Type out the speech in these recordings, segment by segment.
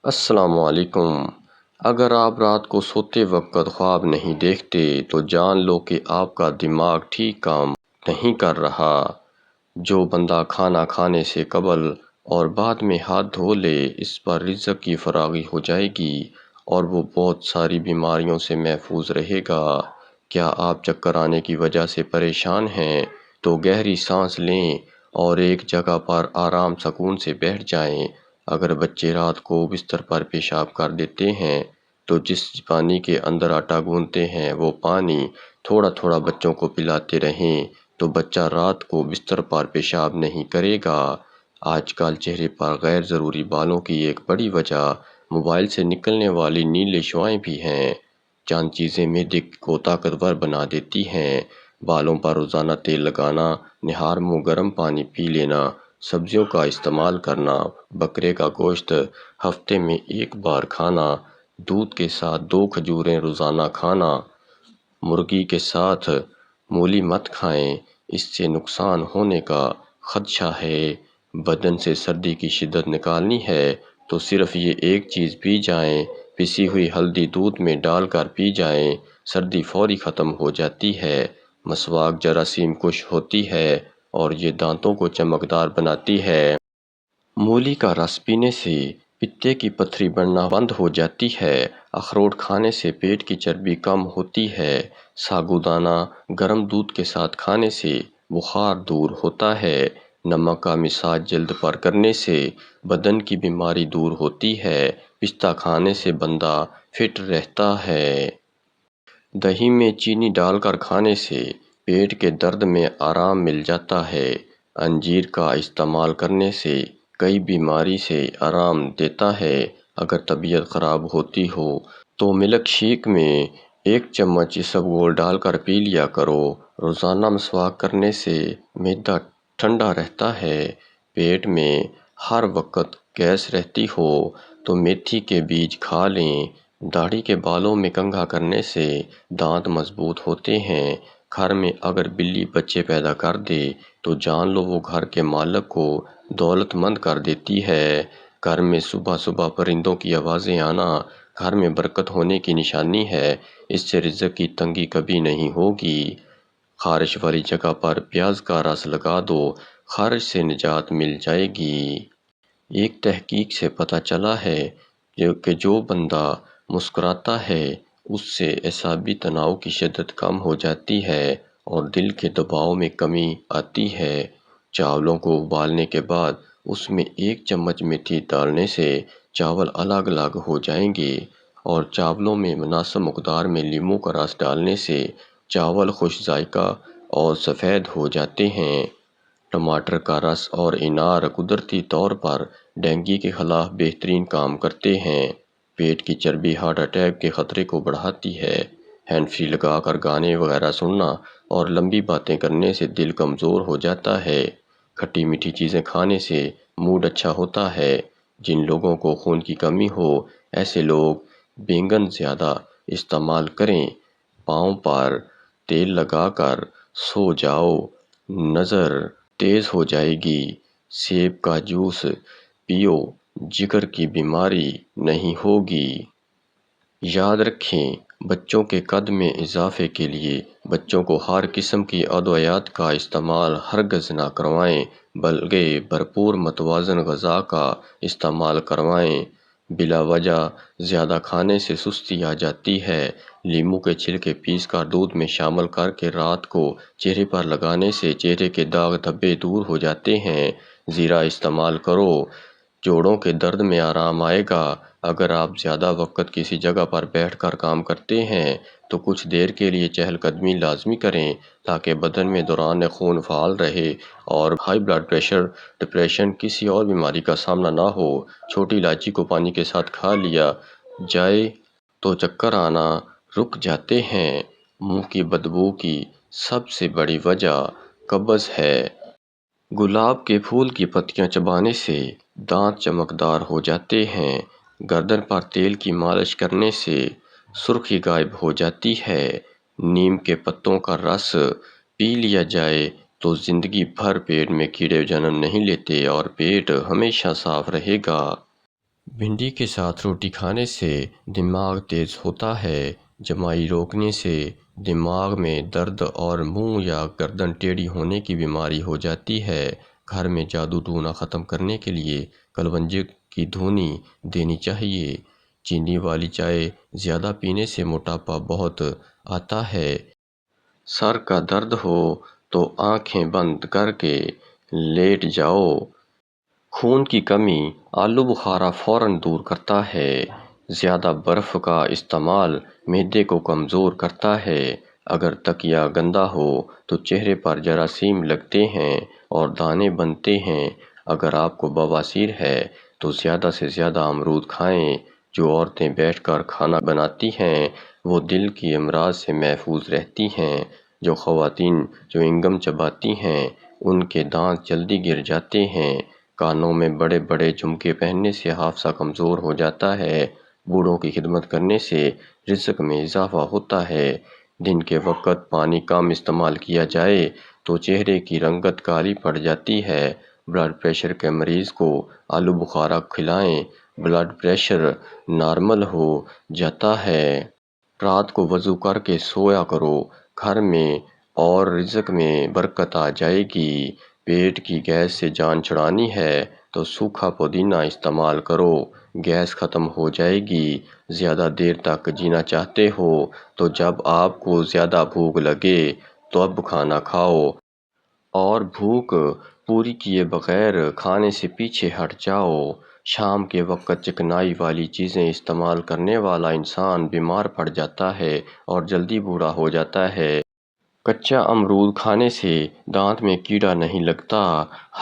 السلام علیکم۔ اگر آپ رات کو سوتے وقت خواب نہیں دیکھتے تو جان لو کہ آپ کا دماغ ٹھیک کام نہیں کر رہا۔ جو بندہ کھانا کھانے سے قبل اور بعد میں ہاتھ دھو لے، اس پر رزق کی فراغی ہو جائے گی اور وہ بہت ساری بیماریوں سے محفوظ رہے گا۔ کیا آپ چکر آنے کی وجہ سے پریشان ہیں تو گہری سانس لیں اور ایک جگہ پر آرام سکون سے بیٹھ جائیں۔ اگر بچے رات کو بستر پر پیشاب کر دیتے ہیں تو جس پانی کے اندر آٹا گوندتے ہیں وہ پانی تھوڑا تھوڑا بچوں کو پلاتے رہیں تو بچہ رات کو بستر پر پیشاب نہیں کرے گا۔ آج کل چہرے پر غیر ضروری بالوں کی ایک بڑی وجہ موبائل سے نکلنے والی نیلے شعاعیں بھی ہیں۔ چند چیزیں معدے کو طاقتور بنا دیتی ہیں۔ بالوں پر روزانہ تیل لگانا، نہار منہ گرم پانی پی لینا، سبزیوں کا استعمال کرنا، بکرے کا گوشت ہفتے میں ایک بار کھانا، دودھ کے ساتھ 2 کھجوریں روزانہ کھانا، مرغی کے ساتھ مولی مت کھائیں، اس سے نقصان ہونے کا خدشہ ہے۔ بدن سے سردی کی شدت نکالنی ہے تو صرف یہ ایک چیز پی جائیں، پسی ہوئی ہلدی دودھ میں ڈال کر پی جائیں، سردی فوری ختم ہو جاتی ہے۔ مسواک جراثیم کش ہوتی ہے اور یہ دانتوں کو چمکدار بناتی ہے۔ مولی کا رس پینے سے پتے کی پتھری بڑھنا بند ہو جاتی ہے۔ اخروٹ کھانے سے پیٹ کی چربی کم ہوتی ہے۔ ساگودانہ گرم دودھ کے ساتھ کھانے سے بخار دور ہوتا ہے۔ نمک کا مساج جلد پر کرنے سے بدن کی بیماری دور ہوتی ہے۔ پستہ کھانے سے بندہ فٹ رہتا ہے۔ دہی میں چینی ڈال کر کھانے سے پیٹ کے درد میں آرام مل جاتا ہے۔ انجیر کا استعمال کرنے سے کئی بیماری سے آرام دیتا ہے۔ اگر طبیعت خراب ہوتی ہو تو ملک شیک میں 1 چمچ اسبگول ڈال کر پی لیا کرو۔ روزانہ مسواک کرنے سے معدہ ٹھنڈا رہتا ہے۔ پیٹ میں ہر وقت گیس رہتی ہو تو میتھی کے بیج کھا لیں۔ داڑھی کے بالوں میں کنگھا کرنے سے دانت مضبوط ہوتے ہیں۔ گھر میں اگر بلی بچے پیدا کر دے تو جان لو وہ گھر کے مالک کو دولت مند کر دیتی ہے۔ گھر میں صبح صبح پرندوں کی آوازیں آنا گھر میں برکت ہونے کی نشانی ہے۔ اس سے رزق کی تنگی کبھی نہیں ہوگی۔ خارش والی جگہ پر پیاز کا رس لگا دو، خارش سے نجات مل جائے گی۔ ایک تحقیق سے پتہ چلا ہے کہ جو بندہ مسکراتا ہے اس سے اعصابی تناؤ کی شدت کم ہو جاتی ہے اور دل کے دباؤ میں کمی آتی ہے۔ چاولوں کو ابالنے کے بعد اس میں 1 چمچ میتھی ڈالنے سے چاول الگ الگ ہو جائیں گے اور چاولوں میں مناسب مقدار میں لیموں کا رس ڈالنے سے چاول خوش ذائقہ اور سفید ہو جاتے ہیں۔ ٹماٹر کا رس اور انار قدرتی طور پر ڈینگی کے خلاف بہترین کام کرتے ہیں۔ پیٹ کی چربی ہارٹ اٹیک کے خطرے کو بڑھاتی ہے۔ ہینڈ فری لگا کر گانے وغیرہ سننا اور لمبی باتیں کرنے سے دل کمزور ہو جاتا ہے۔ کھٹی میٹھی چیزیں کھانے سے موڈ اچھا ہوتا ہے۔ جن لوگوں کو خون کی کمی ہو ایسے لوگ بینگن زیادہ استعمال کریں۔ پاؤں پر تیل لگا کر سو جاؤ، نظر تیز ہو جائے گی۔ سیب کا جوس پیو، جگر کی بیماری نہیں ہوگی۔ یاد رکھیں، بچوں کے قد میں اضافے کے لیے بچوں کو ہر قسم کی ادویات کا استعمال ہرگز نہ کروائیں بلکہ بھرپور متوازن غذا کا استعمال کروائیں۔ بلا وجہ زیادہ کھانے سے سستی آ جاتی ہے۔ لیموں کے چھلکے پیس کر دودھ میں شامل کر کے رات کو چہرے پر لگانے سے چہرے کے داغ دھبے دور ہو جاتے ہیں۔ زیرہ استعمال کرو، جوڑوں کے درد میں آرام آئے گا۔ اگر آپ زیادہ وقت کسی جگہ پر بیٹھ کر کام کرتے ہیں تو کچھ دیر کے لیے چہل قدمی لازمی کریں تاکہ بدن میں دوران خون فعال رہے اور ہائی بلڈ پریشر، ڈپریشن کسی اور بیماری کا سامنا نہ ہو۔ چھوٹی الائچی کو پانی کے ساتھ کھا لیا جائے تو چکر آنا رک جاتے ہیں۔ منہ کی بدبو کی سب سے بڑی وجہ قبض ہے۔ گلاب کے پھول کی پتیاں چبانے سے دانت چمکدار ہو جاتے ہیں۔ گردن پر تیل کی مالش کرنے سے سرخی غائب ہو جاتی ہے۔ نیم کے پتوں کا رس پی لیا جائے تو زندگی بھر پیٹ میں کیڑے جنم نہیں لیتے اور پیٹ ہمیشہ صاف رہے گا۔ بھنڈی کے ساتھ روٹی کھانے سے دماغ تیز ہوتا ہے۔ جمائی روکنے سے دماغ میں درد اور منہ یا گردن ٹیڑھی ہونے کی بیماری ہو جاتی ہے۔ گھر میں جادو ٹونا ختم کرنے کے لیے کلونجی کی دھونی دینی چاہیے۔ چینی والی چائے زیادہ پینے سے موٹاپا بہت آتا ہے۔ سر کا درد ہو تو آنکھیں بند کر کے لیٹ جاؤ۔ خون کی کمی آلو بخارا فوراً دور کرتا ہے۔ زیادہ برف کا استعمال معدے کو کمزور کرتا ہے۔ اگر تکیا گندا ہو تو چہرے پر جراثیم لگتے ہیں اور دانے بنتے ہیں۔ اگر آپ کو بواسیر ہے تو زیادہ سے زیادہ امرود کھائیں۔ جو عورتیں بیٹھ کر کھانا بناتی ہیں وہ دل کی امراض سے محفوظ رہتی ہیں۔ جو خواتین چیونگم چباتی ہیں ان کے دانت جلدی گر جاتے ہیں۔ کانوں میں بڑے بڑے جھمکے پہننے سے حافظہ کمزور ہو جاتا ہے۔ بوڑھوں کی خدمت کرنے سے رزق میں اضافہ ہوتا ہے۔ دن کے وقت پانی کم استعمال کیا جائے تو چہرے کی رنگت کالی پڑ جاتی ہے۔ بلڈ پریشر کے مریض کو آلو بخارا کھلائیں۔ بلڈ پریشر نارمل ہو جاتا ہے۔ رات کو وضو کر کے سویا کرو۔ گھر میں اور رزق میں برکت آ جائے گی۔ پیٹ کی گیس سے جان چھڑانی ہے تو سوکھا پودینہ استعمال کرو۔ گیس ختم ہو جائے گی۔ زیادہ دیر تک جینا چاہتے ہو تو جب آپ کو زیادہ بھوک لگے تب کھانا کھاؤ۔ اور بھوک پوری کیے بغیر کھانے سے پیچھے ہٹ جاؤ۔ شام کے وقت چکنائی والی چیزیں استعمال کرنے والا انسان بیمار پڑ جاتا ہے اور جلدی بوڑھا ہو جاتا ہے۔ کچا امرود کھانے سے دانت میں کیڑا نہیں لگتا۔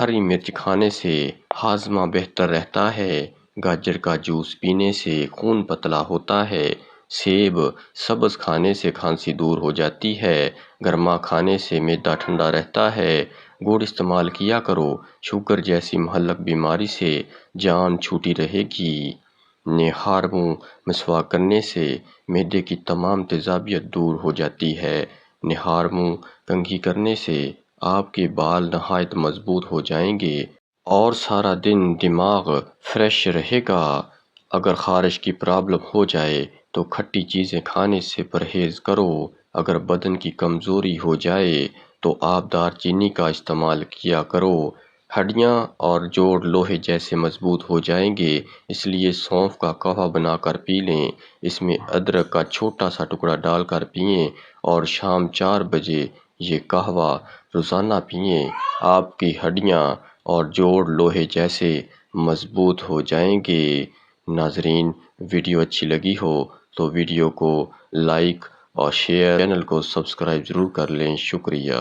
ہری مرچ کھانے سے ہاضمہ بہتر رہتا ہے۔ گاجر کا جوس پینے سے خون پتلا ہوتا ہے۔ سیب سبز کھانے سے کھانسی دور ہو جاتی ہے۔ گرما کھانے سے معدہ ٹھنڈا رہتا ہے۔ گڑ استعمال کیا کرو۔ شوگر جیسی مہلک بیماری سے جان چھوٹی رہے گی۔ نہار منہ مسواک کرنے سے معدے کی تمام تیزابیت دور ہو جاتی ہے۔ نہار منہ کنگھی کرنے سے آپ کے بال نہایت مضبوط ہو جائیں گے اور سارا دن دماغ فریش رہے گا۔ اگر خارش کی پرابلم ہو جائے تو کھٹی چیزیں کھانے سے پرہیز کرو۔ اگر بدن کی کمزوری ہو جائے تو آپ دار چینی کا استعمال کیا کرو۔ ہڈیاں اور جوڑ لوہے جیسے مضبوط ہو جائیں گے، اس لیے سونف کا قہوہ بنا کر پی لیں۔ اس میں ادرک کا چھوٹا سا ٹکڑا ڈال کر پئیں اور شام 4 بجے یہ قہوہ روزانہ پئیں۔ آپ کی ہڈیاں اور جوڑ لوہے جیسے مضبوط ہو جائیں گے۔ ناظرین، ویڈیو اچھی لگی ہو تو ویڈیو کو لائک اور شیئر، چینل کو سبسکرائب ضرور کر لیں۔ شکریہ۔